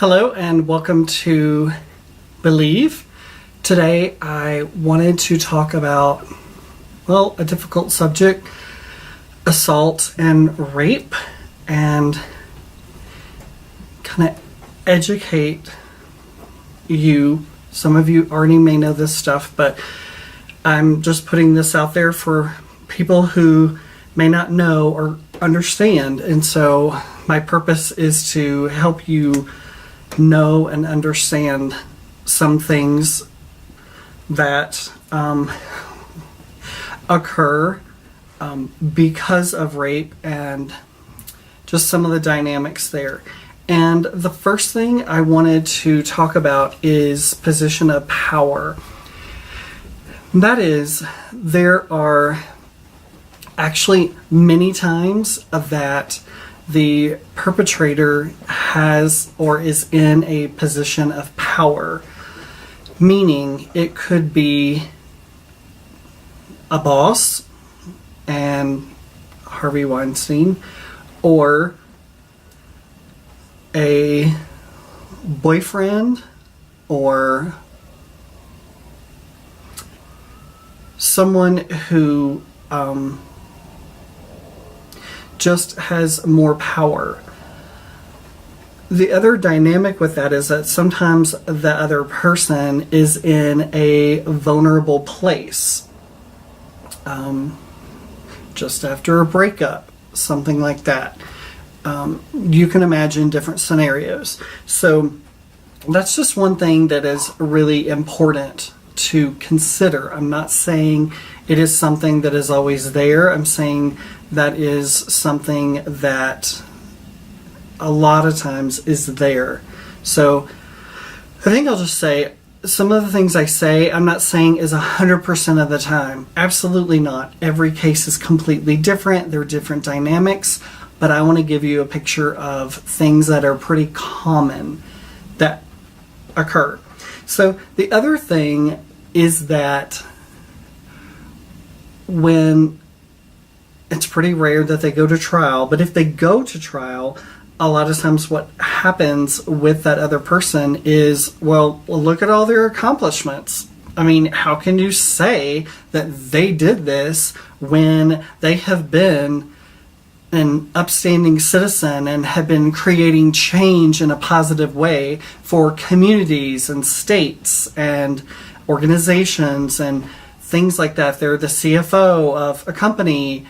Hello and welcome to Believe. Today I wanted to talk about, a difficult subject, assault and rape, and kind of educate you. Some of you already may know this stuff, but I'm just putting this out there for people who may not know or understand. And so my purpose is to help you know and understand some things that occur because of rape and just some of the dynamics there. And the first thing I wanted to talk about is position of power. That is, there are actually many times that the perpetrator has or is in a position of power, meaning it could be a boss and Harvey Weinstein, or a boyfriend, or someone who just has more power. The other dynamic with that is that sometimes the other person is in a vulnerable place. Just after a breakup, something like that. You can imagine different scenarios. So that's just one thing that is really important to consider. I'm not saying it is something that is always there. I'm saying that is something that a lot of times is there. So I think I'll just say some of the things I say, I'm not saying is 100% of the time. Absolutely not. Every case is completely different. There are different dynamics, but I want to give you a picture of things that are pretty common that occur. So the other thing is that when it's pretty rare that they go to trial, but if they go to trial, a lot of times what happens with that other person is, well, look at all their accomplishments. I mean, how can you say that they did this when they have been an upstanding citizen and have been creating change in a positive way for communities and states and organizations and things like that? They're the CFO of a company.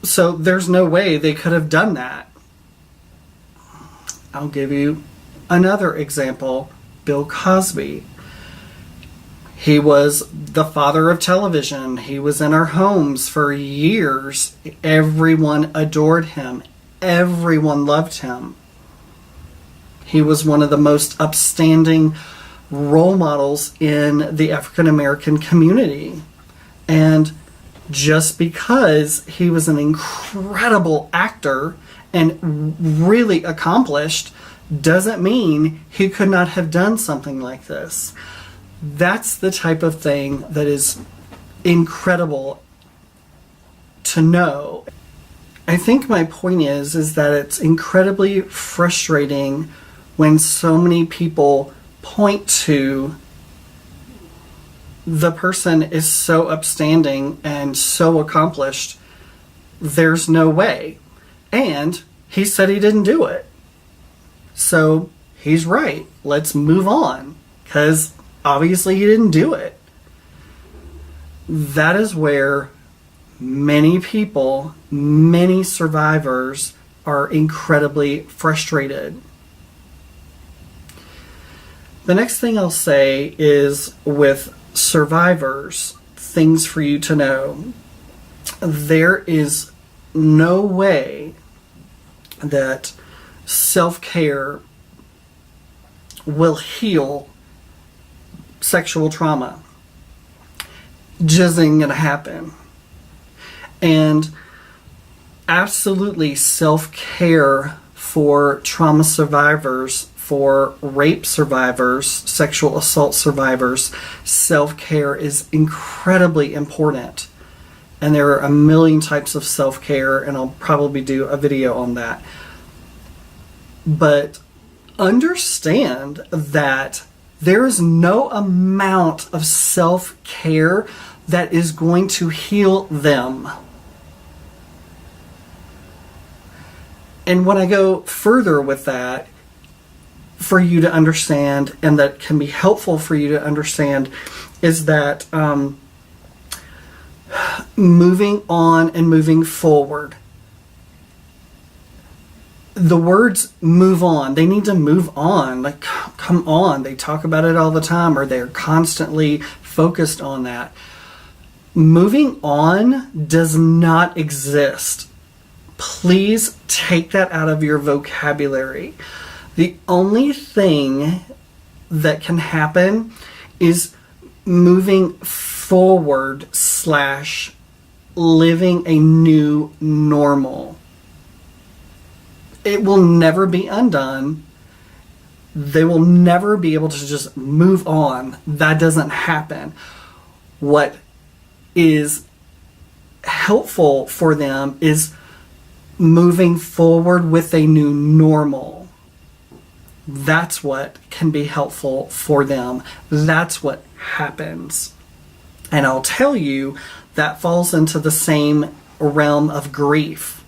So there's no way they could have done that. I'll give you another example. Bill Cosby. He was the father of television. He was in our homes for years. Everyone adored him. Everyone loved him. He was one of the most upstanding role models in the African American community. And just because he was an incredible actor and really accomplished doesn't mean he could not have done something like this. That's the type of thing that is incredible to know. I think my point is that it's incredibly frustrating when so many people point to the person is so upstanding and so accomplished, there's no way. And he said he didn't do it. So he's right. Let's move on, because obviously he didn't do it. That is where many people, many survivors are incredibly frustrated. The next thing I'll say is with survivors, things for you to know. There is no way that self-care will heal sexual trauma. Just ain't gonna happen. And absolutely, self-care for trauma survivors, for rape survivors, sexual assault survivors, self-care is incredibly important. And there are a million types of self-care, and I'll probably do a video on that. But understand that there is no amount of self-care that is going to heal them. And when I go further with that, for you to understand, and that can be helpful for you to understand, is that moving on and moving forward. The words move on, they need to move on. Like, come on. They talk about it all the time, or they're constantly focused on that. Moving on does not exist. Please take that out of your vocabulary. The only thing that can happen is moving forward / living a new normal. It will never be undone. They will never be able to just move on. That doesn't happen. What is helpful for them is moving forward with a new normal. That's what can be helpful for them. That's what happens. And I'll tell you, that falls into the same realm of grief.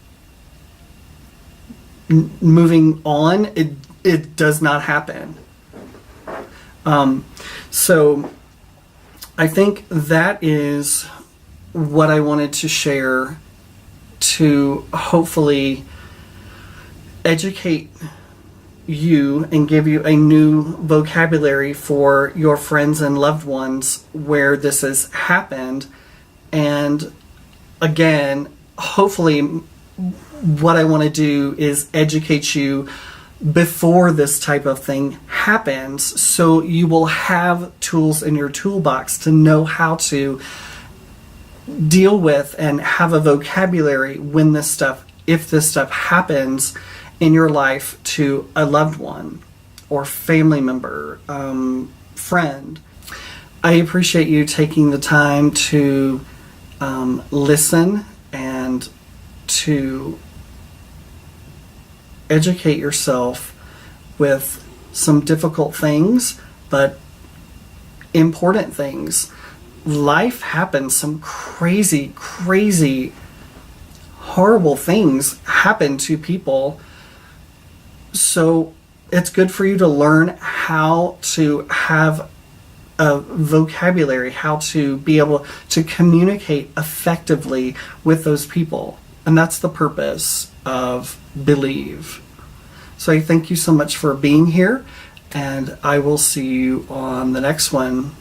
Moving on, it does not happen. So I think that is what I wanted to share to hopefully educate you and give you a new vocabulary for your friends and loved ones where this has happened. And again, hopefully what I want to do is educate you before this type of thing happens, so you will have tools in your toolbox to know how to deal with and have a vocabulary when this stuff, if this stuff happens in your life to a loved one or family member, friend. I appreciate you taking the time to listen and to educate yourself with some difficult things, but important things. Life happens. Some crazy, horrible things happen to people. So it's good for you to learn how to have a vocabulary, how to be able to communicate effectively with those people. And that's the purpose of Believe. So I thank you so much for being here, and I will see you on the next one.